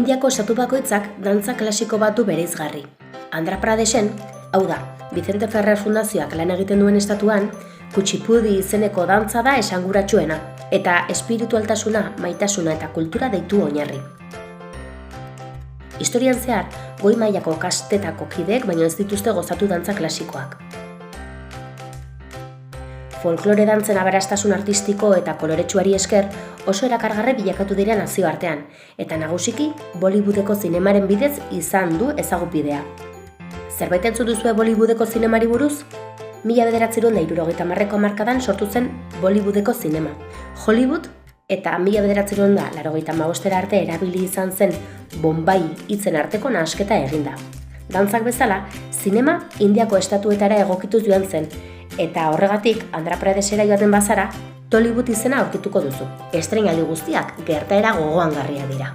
Indiako estatu bakoitzak dantza klasiko bat du bereizgarri. Andhra Pradeshen, hau da, Vicente Ferrer Fundazioak lan egiten duen estatuan, Kuchipudi izeneko dantza da esanguratsuena, eta espiritualtasuna, maitasuna eta kultura deitu oinarri. Historian zehar, goi mailako kastetako kideek baino ez dituzte gozatu dantza klasikoak. Folklore dantzen aberastasun artistiko eta koloretsuari esker oso erakargarri bilakatu dira nazioartean, eta nagusiki Bollywoodeko zinemaren bidez izan du ezagupidea. Zerbait entzun duzue Bollywoodeko zinemari buruz? 1970ko hamarkadan sortu zen Bollywoodeko zinema. Hollywood eta 1985 arte erabili izan zen Bombay hitzen arteko nahasketa eginda. Dantzak bezala, zinema Indiako estatuetara egokituz joan zen, eta horregatik Andhra Pradeshera joaten bazara, Tollywood izena aurkituko duzu. Estreinaldi guztiak gertaera gogoangarria dira.